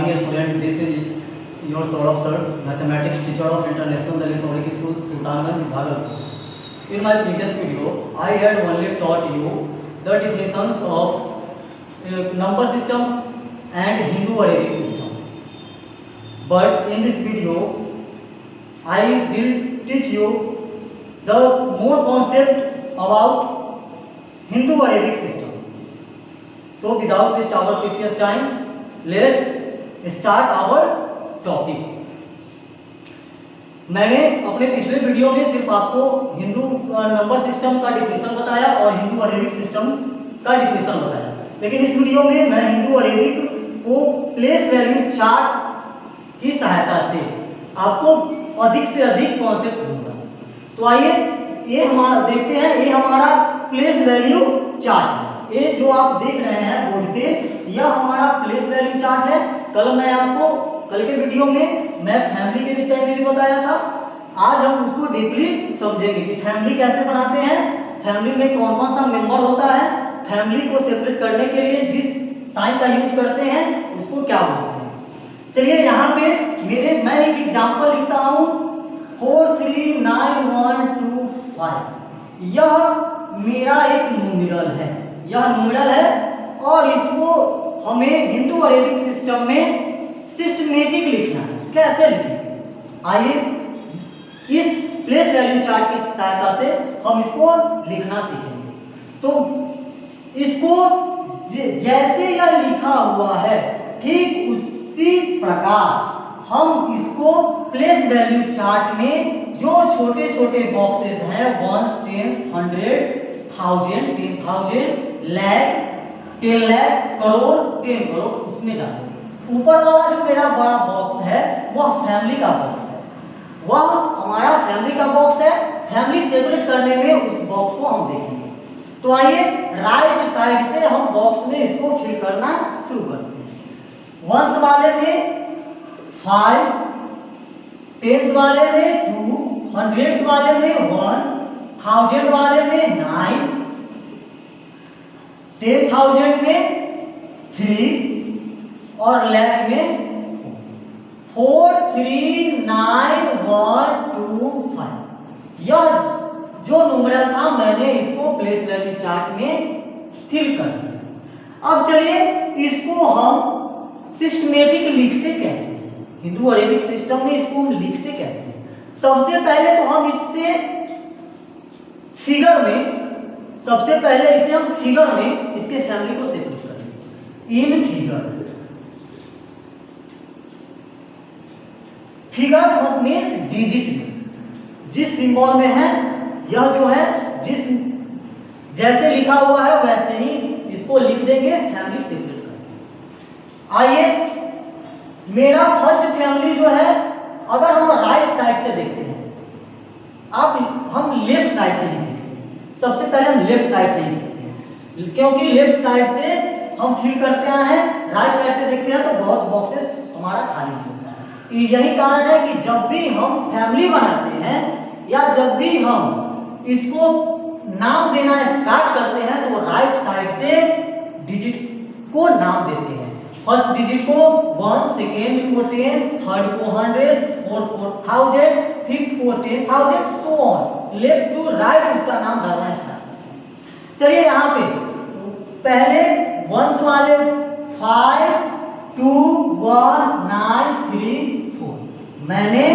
morning student, this is your Saurabh sir, mathematics teacher of International Dalit Public School, Sultanganj, Bharat. In my previous video, I had only taught you the definitions of number system and Hindu-Arabic system. But in this video, I will teach you the more concept about Hindu-Arabic system. So without waste our precious time, let's start our topic. मैंने अपने पिछले video में सिर्फ आपको Hindu number system का definition बताया और Hindu Arabic system का डिफिनेशन बताया, लेकिन इस वीडियो में मैं हिंदू अरेबिक को प्लेस वैल्यू चार्ट की सहायता से आपको अधिक से अधिक कॉन्सेप्ट दूंगा। तो आइए ये हमारा देखते हैं, ये हमारा प्लेस वैल्यू चार्ट है। ये जो आप देख रहे हैं बोर्ड पे, यह हमारा प्लेस वैल्यू चार्ट है। कल के वीडियो में मैं फैमिली के विषय में भी बताया था। आज हम उसको डीपली समझेंगे कि फैमिली कैसे बनाते हैं, फैमिली में कौन कौन सा मेंबर होता है, फैमिली को सेपरेट करने के लिए जिस साइन का यूज करते हैं उसको क्या बोलते हैं। चलिए यहाँ पे मैं एक एग्जांपल लिखता हूँ 4 3 9 1 2 5। यह मेरा एक न्यूमेरल है, यह न्यूमेरल है और इसको हमें हिंदू अरेबिक सिस्टम में सिस्टमेटिक लिखना है। कैसे लिखेंगे, आइए इस प्लेस वैल्यू चार्ट की सहायता से हम इसको लिखना सीखेंगे। तो इसको जैसे यह लिखा हुआ है ठीक उसी प्रकार हम इसको प्लेस वैल्यू चार्ट में जो छोटे छोटे बॉक्सेस हैं 1 10 100 1000 10,000 लाख 10 लाख करोड़ 10 करोड़ उसमें डालेंगे। ऊपर वाला जो मेरा बड़ा बॉक्स है वह फैमिली का बॉक्स है, वह हमारा फैमिली का बॉक्स है। फैमिली सेपरेट करने में उस बॉक्स को हम देखेंगे। तो आइए राइट साइड से हम बॉक्स में इसको फिल करना शुरू करते हैं। वंस वाले में 5, टेंस वाले में 2, हंड्रेड्स वाले में 1, 1000 वाले में 9, 10,000 में 3 और लाख में 4 3 9 1 2 5। यह जो न्यूमेरल था मैंने इसको प्लेस वैल्यू चार्ट में फिल कर दिया। अब चलिए इसको हम सिस्टमेटिक लिखते कैसे, हिंदू अरेबिक सिस्टम में इसको हम लिखते कैसे। सबसे पहले तो हम इससे फिगर में हम फिगर में इसके फैमिली को सेपरेट करेंगे। इन फिगर मीन्स डिजिट में जिस सिंबल में है, यह जो है जिस जैसे लिखा हुआ है वैसे ही इसको लिख देंगे, फैमिली सेपरेट करेंगे। आइए मेरा फर्स्ट फैमिली जो है, अगर हम राइट साइड से देखते हैं, हम लेफ्ट साइड से लिखेंगे। सबसे पहले हम लेफ्ट साइड से ही सीखते हैं, क्योंकि लेफ्ट साइड से हम फिल करते हैं, राइट साइड से देखते हैं तो बहुत बॉक्सेस हमारा खाली होता है। यही कारण है कि जब भी हम फैमिली बनाते हैं या जब भी हम इसको नाम देना स्टार्ट करते हैं तो राइट साइड से डिजिट को नाम देते हैं। फर्स्ट डिजिट को 1, सेकेंड को 10, थर्ड को 100, फोर्थ को 1000, फिफ्थ को 10,000 so on, left to right उसका नाम डालना स्टार्ट। चलिए यहाँ पे पहले वंस वाले 5 2 1 9 3 4 मैंने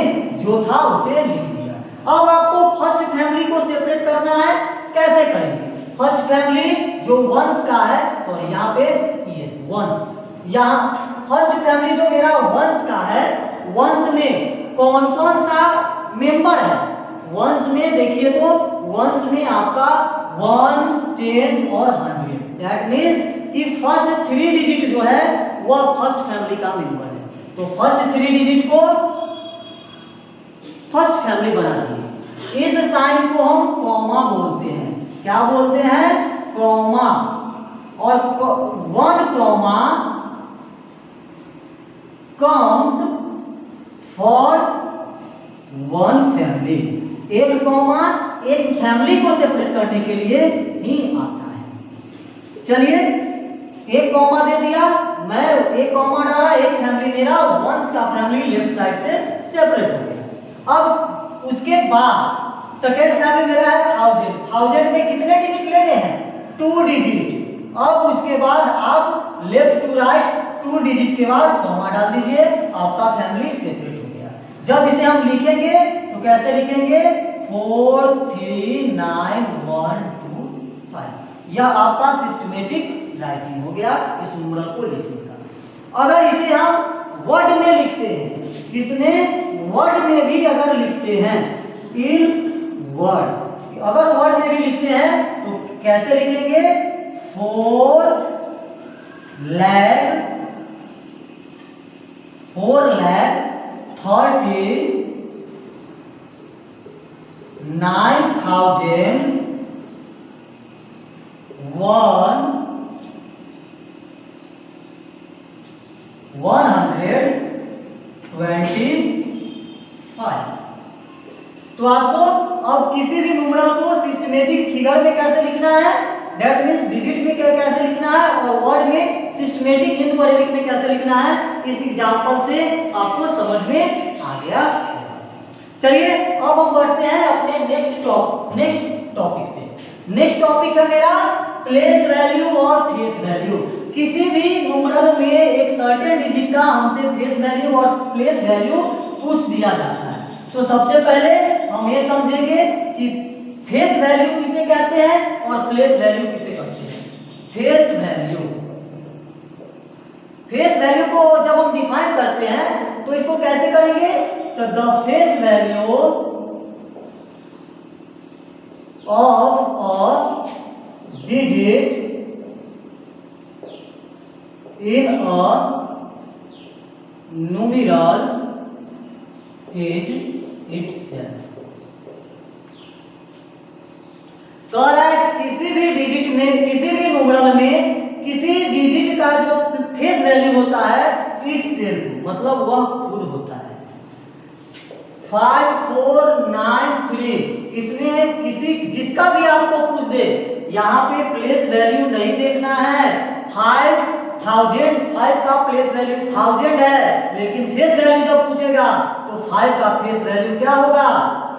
जो था उसे लिख दिया। अब आपको फर्स्ट फैमिली को सेपरेट करना है, कैसे करेंगे। फर्स्ट फैमिली जो वंस का है, सॉरी यहाँ पे वंस, यहाँ फर्स्ट फैमिली जो मेरा वंस का है, वंस में कौन कौन सा मेंबर है। वंस में देखिए तो वंस में आपका 1 10 और 100, दैट मीन्स कि फर्स्ट 3 डिजिट जो है वह फर्स्ट फैमिली का मेंबर है। तो फर्स्ट 3 डिजिट को फर्स्ट फैमिली बना दिए। इस साइन को हम कॉमा बोलते हैं। क्या बोलते हैं, कॉमा। और 1 कॉमा comes for 1 फैमिली। एक कॉमा एक फैमिली को सेपरेट करने के लिए ही आता है। चलिए एक कॉमा दे दिया, मैं एक कॉमा डाला, एक फैमिली मेरा वंस का फैमिली लेफ्ट साइड से सेपरेट हो गया। अब उसके बाद सेकेंड फैमिली मेरा है 1000 में कितने डिजिट लेने हैं? 2 डिजिट। अब उसके बाद आप लेफ्ट टू राइट 2 डिजिट के बाद कॉमा डाल दीजिए, आपका फैमिली सेपरेट हो गया। जब इसे हम लिखेंगे तो कैसे लिखेंगे? 4 3 9 1 2 5। यह आपका सिस्टमेटिक राइटिंग हो गया इस न्यूमरल को लिखने का। अगर इसे हम वर्ड में लिखते हैं, किसमें? वर्ड में भी अगर लिखते हैं, इन वर्ड, अगर वर्ड में भी लिखते हैं तो कैसे लिखेंगे? 4 लाख 39,000 125। तो आपको अब किसी भी न्यूमरल को सिस्टमेटिक फिगर में कैसे लिखना है, दैट मीन्स डिजिट में कैसे लिखना है, और वर्ड में सिस्टमेटिक हिंदू अरेबिक में कैसे लिखना है, इस एग्जांपल से आपको समझ में आ गया। चलिए अब हम बढ़ते हैं अपने नेक्स्ट टॉपिक पे। नेक्स्ट टॉपिक है मेरा प्लेस वैल्यू और फेस वैल्यू। किसी भी न्यूमरल में एक सर्टेन डिजिट का हमसे फेस वैल्यू और प्लेस वैल्यू पूछ दिया जाता है। तो सबसे पहले हम ये समझेंगे कि फेस वैल्यू किसे कहते हैं और प्लेस वैल्यू किसे कहते हैं। फेस वैल्यू को जब हम डिफाइन करते हैं तो इसको कैसे करेंगे? तो the face value of a digit in a numeral is itself. तो किसी भी डिजिट में, किसी भी न्यूमरल में किसी डिजिट का जो फेस वैल्यू होता है इटसेल्फ, मतलब वह खुद होता है। 5 4 9 3, इसमें किसी जिसका भी आपको पूछ दे, यहाँ पे प्लेस वैल्यू नहीं देखना है। 5 का प्लेस वैल्यू 1000 है, लेकिन फेस वैल्यू जब पूछेगा तो 5 का फेस वैल्यू क्या होगा?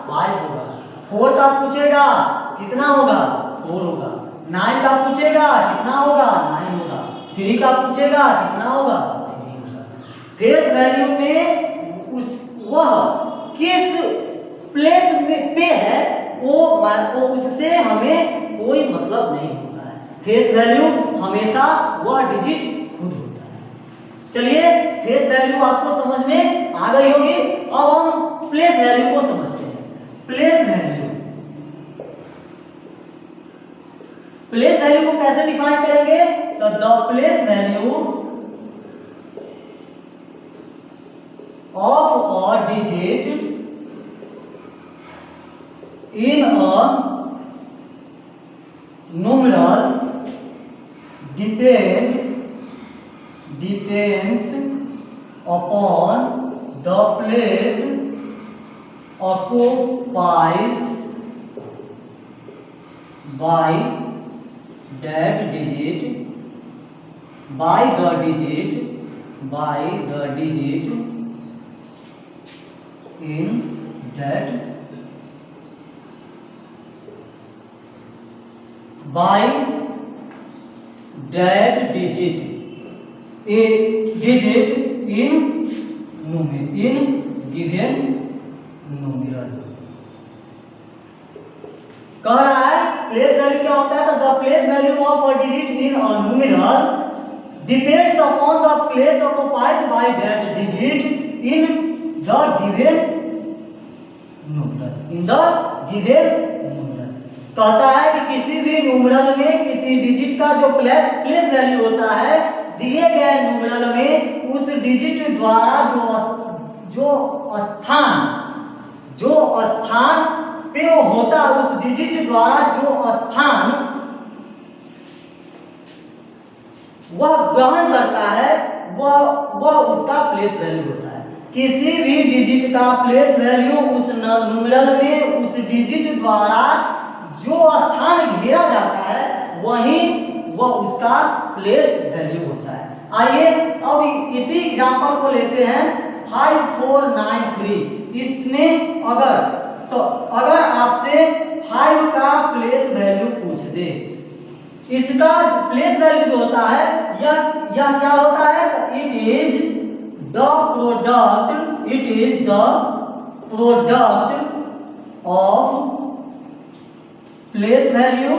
5 होगा। 4 का पूछेगा कितना होगा? 4 होगा। 9 का पूछेगा कितना होगा? 9 होगा। 3 का पूछेगा कितना होगा? 3 होगा। फेस वैल्यू में वह किस प्लेस में पे है वो उससे हमें कोई मतलब नहीं होता है। फेस वैल्यू हमेशा वह डिजिट खुद होता है। चलिए फेस वैल्यू आपको समझ में आ गई होगी। अब हम प्लेस वैल्यू को समझते हैं। प्लेस वैल्यू को कैसे डिफाइन करेंगे? तो the place value of a digit in a numeral depends upon the place occupied by the digit in that by that digit in given numeral। कह रहा है प्लेस वैल्यू क्या होता है? तो the place value of a digit in a numeral depends upon the place occupied by that digit in the given numeral. कहता है कि किसी भी न्यूमरल में किसी डिजिट का जो प्लेस वैल्यू होता है दिए गए न्यूमरल में, उस डिजिट द्वारा जो स्थान पे होता, उस डिजिट द्वारा जो स्थान वह ग्रहण करता है वह उसका प्लेस वैल्यू होता है। किसी भी डिजिट का प्लेस वैल्यू उस न्यूमरल में उस डिजिट द्वारा जो स्थान घेरा जाता है वही वह उसका प्लेस वैल्यू होता है। आइए अब इसी एग्जांपल को लेते हैं 5493। इसमें अगर आपसे 5 का प्लेस वैल्यू पूछ दे, इसका प्लेस वैल्यू जो होता है यह क्या होता है, it is the product of place value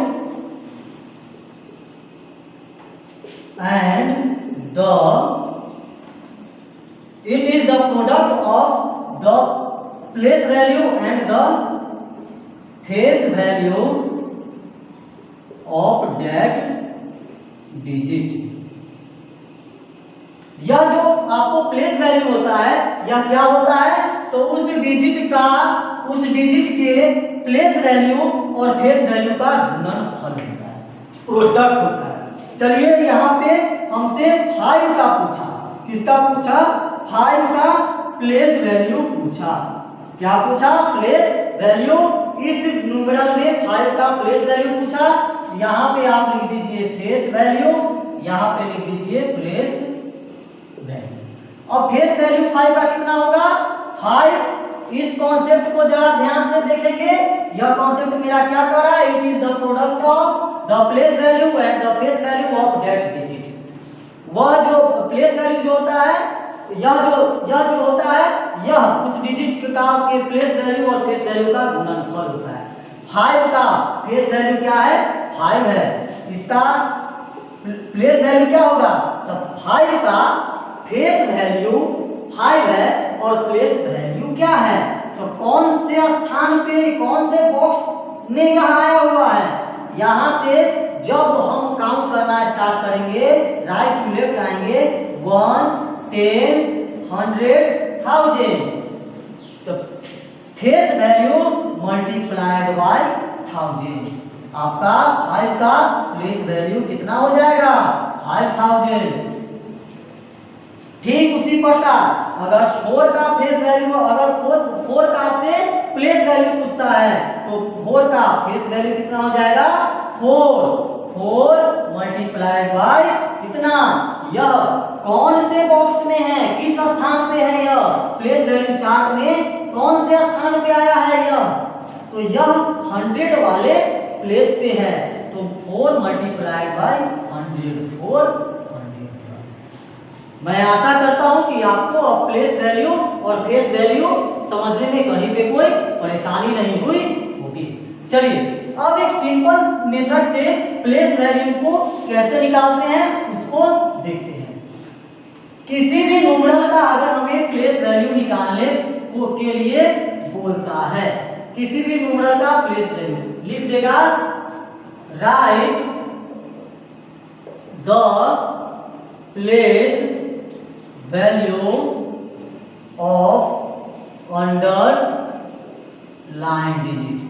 and it is the product of the place value and the face value of that digit। यह जो आपको प्लेस वैल्यू होता है यह क्या होता है, तो उस डिजिट के प्लेस वैल्यू और फेस वैल्यू का गुणनफल होता है, प्रोडक्ट होता है। चलिए यहाँ पे हमसे 5 का पूछा, किसका पूछा, 5 का प्लेस वैल्यू पूछा। क्या पूछा, प्लेस वैल्यू। इस न्यूमेरल में 5 का प्लेस वैल्यू पूछा। यहाँ पे आप लिख दीजिए फेस वैल्यू, यहाँ पे लिख दीजिए प्लेस वैल्यू। अब फेस वैल्यू 5 का कितना होगा, 5। इस कॉन्सेप्ट को जरा ध्यान से देखेंगे। यह कॉन्सेप्ट मेरा क्या कर रहा है, it is the product of the place value and the face value of that digit. वह जो प्लेस वैल्यू जो होता है, यह जो होता है यह उस डिजिट का के प्लेस वैल्यू और फेस वैल्यू का गुणनफल होता है। 5 का फेस वैल्यू क्या है, 5 है, इसका प्लेस वैल्यू क्या होगा, तो 5 का फेस वैल्यू 5 है और प्लेस वैल्यू क्या है, तो कौन से स्थान पे, कौन से बॉक्स में यहाँ आया हुआ है। यहाँ से जब हम काउंट करना स्टार्ट करेंगे, राइट टू लेफ्ट आएंगे, 1s 10s 100s 1000, तो फेस वैल्यू मल्टीप्लाइड बाय 1000, आपका 5 का प्लेस वैल्यू कितना हो जाएगा, 5000। ठीक उसी प्रकार अगर 4 का फेस वैल्यू, अगर 4 का आपसे प्लेस वैल्यू पूछता है तो 4 का फेस वैल्यू कितना हो जाएगा, 4 मल्टीप्लाइड बाय कितना, यह कौन से बॉक्स में है, किस स्थान पे है, यह प्लेस वैल्यू चार्ट में कौन से स्थान पे आया है यह, तो यह 100 वाले प्लेस पे है, तो 4 मल्टीप्लाइड बाय 100, 400। मैं आशा करता हूं कि आपको अब प्लेस वैल्यू और फेस वैल्यू समझने में कहीं पे कोई परेशानी नहीं हुई होगी। चलिए अब एक सिंपल मेथड से प्लेस वैल्यू को कैसे निकालते हैं उसको देखते हैं। किसी भी न्यूमेरल का अगर हमें प्लेस वैल्यू निकालने के लिए बोलता है, किसी भी न्यूमेरल का प्लेस वैल्यू लिख देगा, right the place value of underline digit,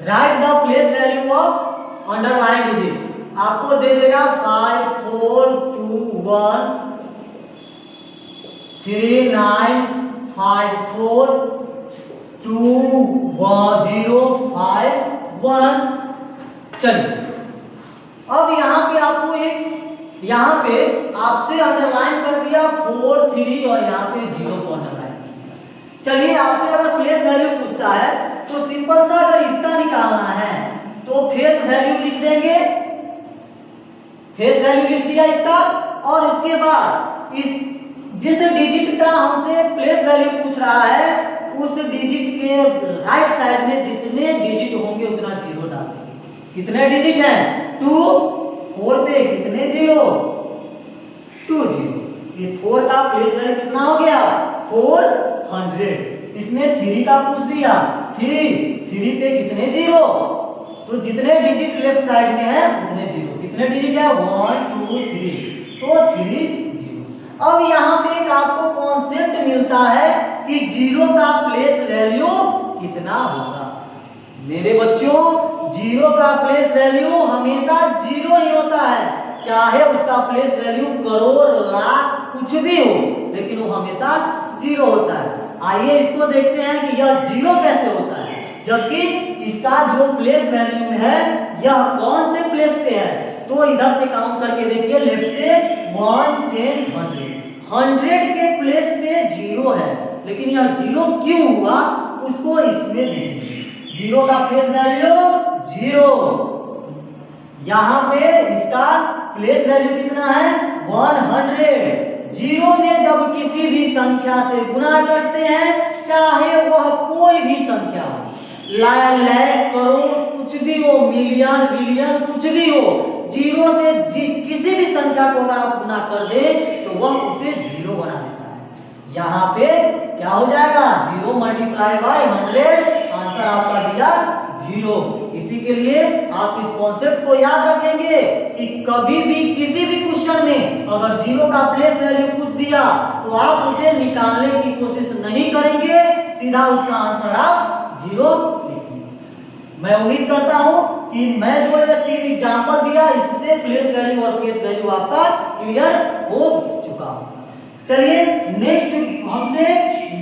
right the place value of underline digit. आपको दे देगा 5 4 2 1 3 9 5 4 2 0 5 1। चलिए अब यहाँ पे आपको यहाँ पे आपसे अंडरलाइन कर दिया 4 3 और यहाँ पे 0 को अंडरलाइन कर दिया। चलिए आपसे अगर प्लेस वैल्यू पूछता है तो सिंपल सा अगर इसका निकालना है तो फेस वैल्यू लिख देंगे, फेस वैल्यू लिख दिया इसका, और उसके बाद इस जिस डिजिट का हमसे प्लेस वैल्यू पूछ रहा है उस डिजिट के राइट साइड में जितने डिजिट होंगे उतना 0 डाल देंगे। कितने डिजिट हैं, 2, 4 पे कितने 0, 2 0। ये 4 का प्लेस वैल्यू कितना हो गया, 400। इसमें 3 का पूछ दिया, 3 पे कितने 0, तो जितने डिजिट लेफ्ट साइड में है उतने 0। कितने डिजिट है, 1 2 3, तो 3 0। अब यहाँ पे एक आपको कॉन्सेप्ट मिलता है कि 0 का प्लेस वैल्यू कितना होगा। मेरे बच्चों 0 का प्लेस वैल्यू हमेशा 0 ही होता है, चाहे उसका प्लेस वैल्यू करोड़ लाख कुछ भी हो, लेकिन वो हमेशा 0 होता है। आइए इसको देखते हैं कि यह 0 कैसे होता है, जबकि इसका जो प्लेस वैल्यू है यह कौन से प्लेस पे है, तो इधर से काउंट करके देखिए, लेफ्ट से 1 10 100, 100 के प्लेस पे 0 है, लेकिन यह 0 क्यों हुआ उसको इसमें देखिए। 0 का प्लेस वैल्यू 0, यहाँ पे इसका प्लेस वैल्यू कितना है 100। 0 में जब किसी भी संख्या से गुना करते हैं, चाहे वह कोई भी संख्या हो, लाख करोड़ कुछ भी हो, मिलियन बिलियन कुछ भी हो, 0 से किसी भी संख्या को अगर आप गुना कर दे तो वह उसे 0 बना देता है। यहाँ पे क्या हो जाएगा 0 मल्टीप्लाई बाय 100, आंसर आपका दिया 0। इसी के लिए आप इस कॉन्सेप्ट को याद रखेंगे कि कभी भी किसी भी क्वेश्चन में अगर 0 का प्लेस वैल्यू कुछ दिया तो आप उसे निकालने की कोशिश नहीं करेंगे, सीधा उसका आंसर आप 0 लिखेंगे। मैं उम्मीद करता हूं कि मैं जो ये 3 एग्जांपल दिया इससे प्लेस वैल्यू और केस वैल्यू आपका क्लियर हो चुका। चलिए नेक्स्ट हमसे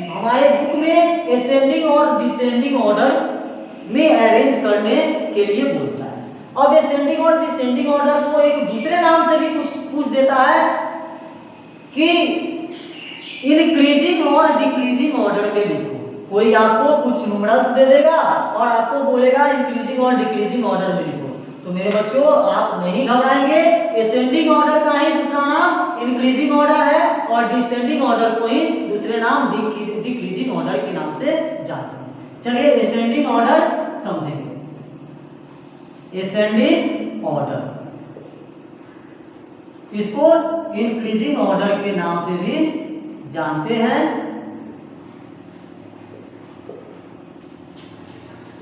हमारे बुक में असेंडिंग और डिसेंडिंग ऑर्डर में अरेंज करने के लिए बोलता है। अब असेंडिंग और डिसेंडिंग ऑर्डर को एक दूसरे नाम से भी कुछ पूछ देता है कि इंक्रीजिंग और डिक्रीजिंग ऑर्डर में लिखो। कोई आपको कुछ न्यूमरल्स दे देगा और आपको बोलेगा इंक्रीजिंग और डिक्रीजिंग ऑर्डर में लिखो, तो मेरे बच्चों आप नहीं घबराएंगे। असेंडिंग ऑर्डर का ही दूसरा नाम इंक्रीजिंग ऑर्डर है और डिसेंडिंग ऑर्डर को ही दूसरे नाम डिक्रीजिंग ऑर्डर के नाम से जानते हैं। चलिए असेंडिंग ऑर्डर समझेंगे। असेंडिंग ऑर्डर, इसको इंक्रीजिंग ऑर्डर के नाम से भी जानते हैं।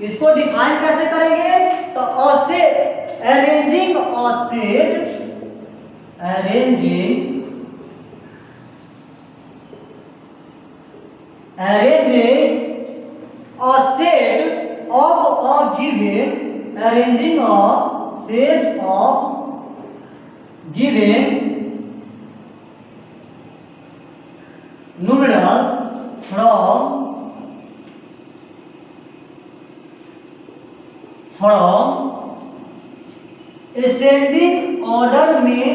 इसको डिफाइन कैसे करेंगे तो arranging a set of a given, arranging a set of given numerals from ascending order में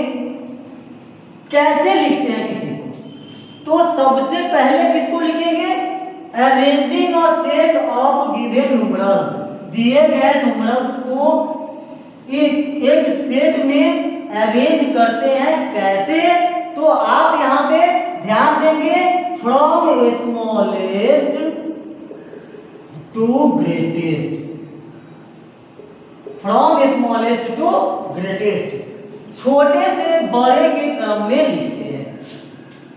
कैसे लिखते हैं किसी को, तो सबसे पहले किसको लिखेंगे arranging a set of given numerals, दिए गए न्यूमरल्स को एक सेट में अरेंज करते हैं। कैसे, तो आप यहाँ पे ध्यान देंगे from smallest to greatest, from smallest to greatest, छोटे से बड़े के क्रम में लिखते हैं।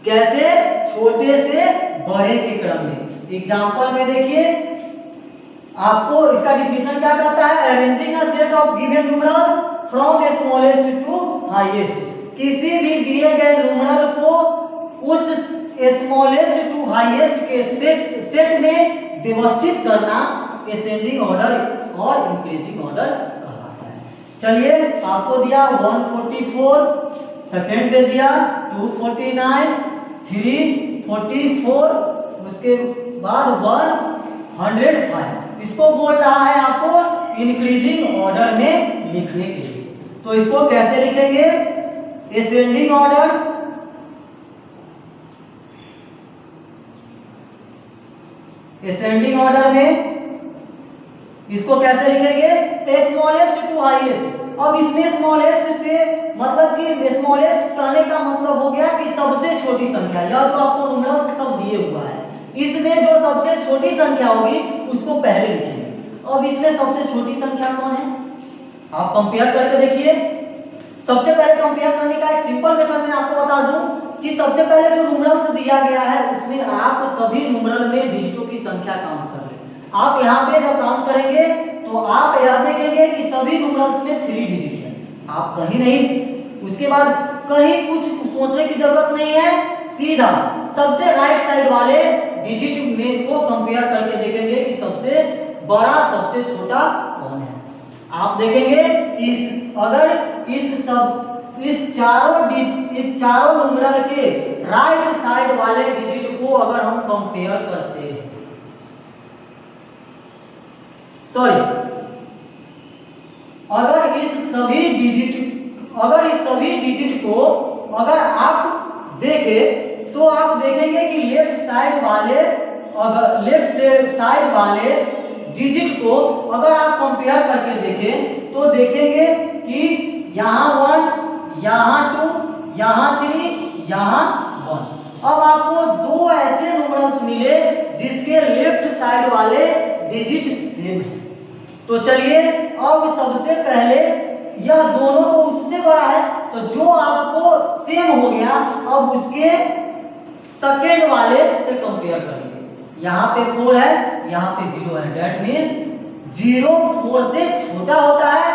कैसे, छोटे से बड़े के क्रम में। एग्जांपल में देखिए, आपको इसका डिफिनेशन क्या कहता है, arranging a set of given numerals from smallest to highest, किसी भी दिए गए न्यूमरल को उस स्मॉलेस्ट टू हाईएस्ट के सेट में व्यवस्थित करना असेंडिंग ऑर्डर और इंक्रीजिंग ऑर्डर कहलाता है। चलिए आपको दिया 144, सेकेंड दे दिया 249, 344, उसके बाद 105। इसको बोल रहा है आपको इंक्रीजिंग ऑर्डर में लिखने के लिए, तो इसको कैसे लिखेंगे असेंडिंग ऑर्डर, असेंडिंग ऑर्डर में इसको कैसे लिखेंगे स्मॉलेस्ट टू हाईएस्ट। अब इसमें स्मॉलेस्ट से मतलब कि स्मॉलेस्ट कहने का मतलब हो गया कि सबसे छोटी संख्या, या जो आपको न्यूमरल्स सब दिए हुआ है इसमें जो सबसे छोटी संख्या होगी उसको पहले लिखेंगे। अब इसमें सबसे छोटी संख्या कौन है, आप कंपेयर करके देखिए। सबसे पहले कंपेयर करने का एक सिंपल मेथड मैं आपको बता दूं कि सबसे पहले जो न्यूमरल्स दिया गया है उसमें आप सभी न्यूमरल में डिजिटों की संख्या काउंट कर लें। आप यहाँ पे जब काउंट करेंगे तो आप यह देखेंगे कि सभी न्यूमरल्स में 3 डिजिट है, आप कहीं नहीं, उसके बाद कहीं कुछ सोचने की जरूरत नहीं है, सीधा सबसे राइट साइड वाले डिजिट में को कंपेयर करके देखेंगे कि सबसे बड़ा सबसे छोटा कौन है। आप देखेंगे अगर इस चारों न्यूमरल के राइट साइड वाले डिजिट को अगर हम कंपेयर करते हैं, अगर इस सभी डिजिट अगर इस सभी डिजिट को अगर आप देखें तो आप देखेंगे कि लेफ्ट साइड वाले डिजिट को अगर आप कंपेयर करके देखें तो देखेंगे कि यहाँ 1, यहाँ 2, यहाँ 3, यहाँ 1। अब आपको दो ऐसे न्यूमरल्स मिले जिसके लेफ्ट साइड वाले डिजिट सेम है। तो चलिए अब सबसे पहले यह दोनों तो उससे बड़ा है, तो जो आपको सेम हो गया अब उसके सेकेंड वाले से कंपेयर करेंगे। यहाँ पे 4 है, यहाँ पे 0 है, दैट मीन्स 0 4 से छोटा होता है।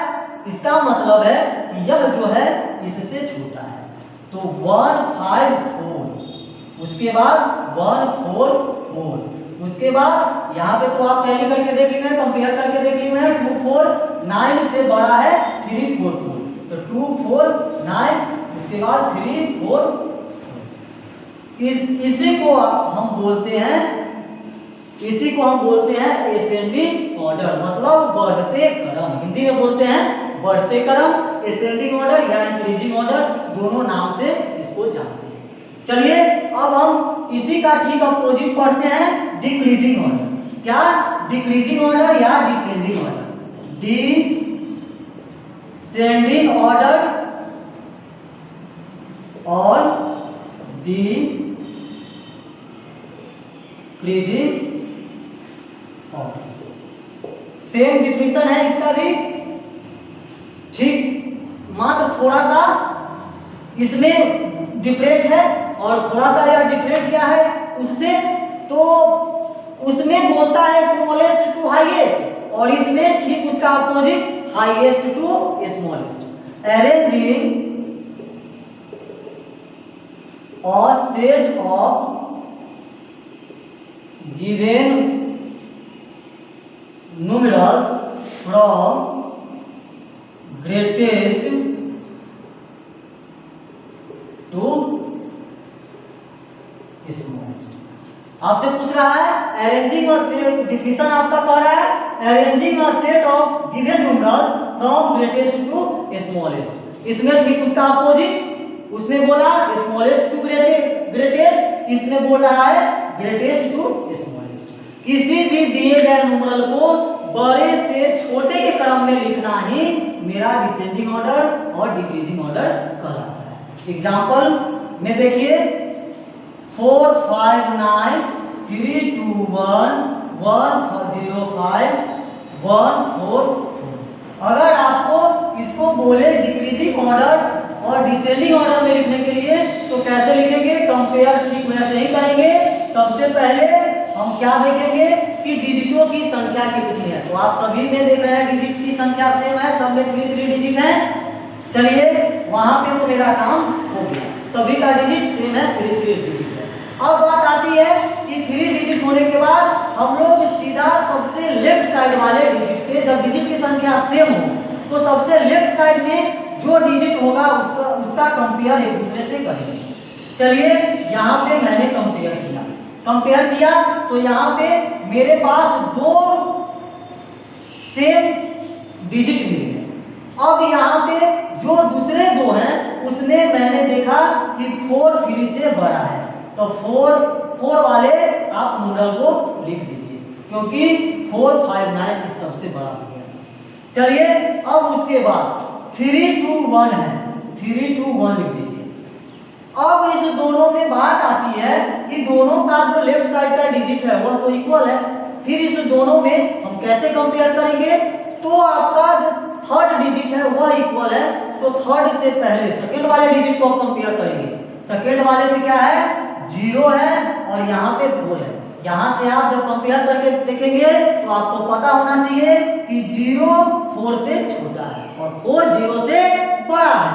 इसका मतलब है कि यह जो है इससे छोटा है। तो 1 5 4, उसके बाद 1 4 4, उसके बाद यहाँ पे तो आप पहले करके देख ली हैं, कंपेयर करके देख ली हैं। 2 4 9 से बड़ा है 3 4 4, तो 2 4 9, उसके बाद 3 4 4। इसी को हम बोलते हैं एसेंडिंग ऑर्डर, मतलब बढ़ते क्रम। हिंदी में बोलते हैं बढ़ते क्रम, एसेंडिंग ऑर्डर या इंक्रीजिंग ऑर्डर, दोनों नाम से इसको जानते हैं। चलिए अब हम इसी का ठीक अपोजिट पढ़ते हैं, डिक्रीजिंग ऑर्डर। क्या? डिक्रीजिंग ऑर्डर या डिसेंडिंग ऑर्डर। डिसेंडिंग ऑर्डर और डिक्रीजिंग ऑर्डर सेम डिफिनेशन है इसका भी, ठीक, मात्र थोड़ा सा इसमें डिफरेंट है और थोड़ा सा यह डिफरेंट क्या है उससे, तो उसमें बोलता है स्मॉलेस्ट टू हाईएस्ट और इसमें ठीक उसका opposite highest to smallest. Arranging a set of given numerals from greatest to smallest। आपसे पूछ रहा है अरेंजिंग अ सेट, डिफिनेशन आपका कह रहा है arranging a set of given numerals from greatest to smallest. इसमें ठीक उसका अपोजिट, उसने बोला स्मॉलेस्ट टू ग्रेटेस्ट, इसने बोल रहा है ग्रेटेस्ट टू स्मॉलेस्ट। किसी भी दिए गए न्यूमरल को बड़े से छोटे के क्रम में लिखना ही मेरा डिसेंडिंग ऑर्डर और डिक्रीजिंग ऑर्डर कहलाता है। एग्जांपल में देखिए 4 5 9 3 2 1 1 0 5 1 4 4। अगर आपको इसको बोले डिक्रीजिंग ऑर्डर और डिसेंडिंग ऑर्डर में लिखने के लिए तो कैसे लिखेंगे? कंपेयर ठीक वैसे ही करेंगे। सबसे पहले हम क्या देखेंगे कि डिजिटों की संख्या कितनी है। तो आप सभी में देख रहे हैं डिजिट की संख्या सेम है, सब में 3 3 डिजिट है। चलिए वहां पे तो मेरा काम हो गया, सभी का डिजिट सेम है, 3 3 डिजिट है। अब बात आती है कि 3 डिजिट होने के बाद हम लोग सीधा सबसे लेफ्ट साइड वाले डिजिट पे, जब डिजिट की संख्या सेम हो तो सबसे लेफ्ट साइड में जो डिजिट होगा उसका कंपेयर एक दूसरे से करेंगे। चलिए यहाँ पे मैंने कंपेयर किया तो यहाँ पे मेरे पास 2 सेम डिजिट मिले। अब यहाँ पे जो दूसरे 2 हैं उसमें मैंने देखा कि 4 3 से बड़ा है, तो 4 वाले आप न्यूमरल को लिख दीजिए क्योंकि 4 5 9 इस सबसे बड़ा हो गया। चलिए अब उसके बाद 3 2 1 है, 3 2 1 लिख दीजिए। अब इस दोनों में बात आती है कि दोनों का जो लेफ्ट साइड का डिजिट है वह तो इक्वल है, फिर इस दोनों में हम कैसे कंपेयर करेंगे? तो आपका जो थर्ड डिजिट है वह इक्वल है, तो थर्ड से पहले सेकंड वाले डिजिट को कंपेयर करेंगे। सेकंड वाले में क्या है? 0 है और यहाँ पे 4 है। यहाँ से आप जब कंपेयर करके देखेंगे तो आपको पता होना चाहिए कि 0 4 से छोटा है और 4 0 से बड़ा है।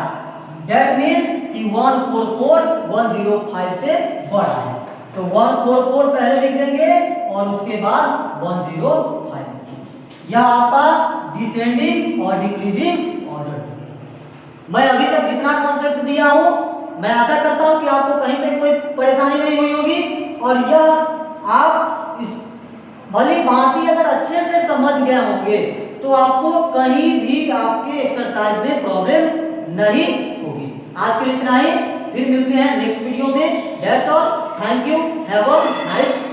दैट मीन्स कि 1 4 4 1 0 5 से बड़ा है, तो 1 4 4 पहले लिख देंगे और उसके बाद 1 0 5। यह आपका डिसेंडिंग और डिक्रीजिंग ऑर्डर है। मैं अभी तक जितना कॉन्सेप्ट दिया हूँ मैं आशा करता हूँ कि आपको कहीं पे कोई परेशानी नहीं हुई होगी और यह आप इस भली भांति अगर अच्छे से समझ गए होंगे तो आपको कहीं भी आपके एक्सरसाइज में प्रॉब्लम नहीं होगी। आज के लिए इतना ही, फिर मिलते हैं नेक्स्ट वीडियो में। That's all, thank you, have a nice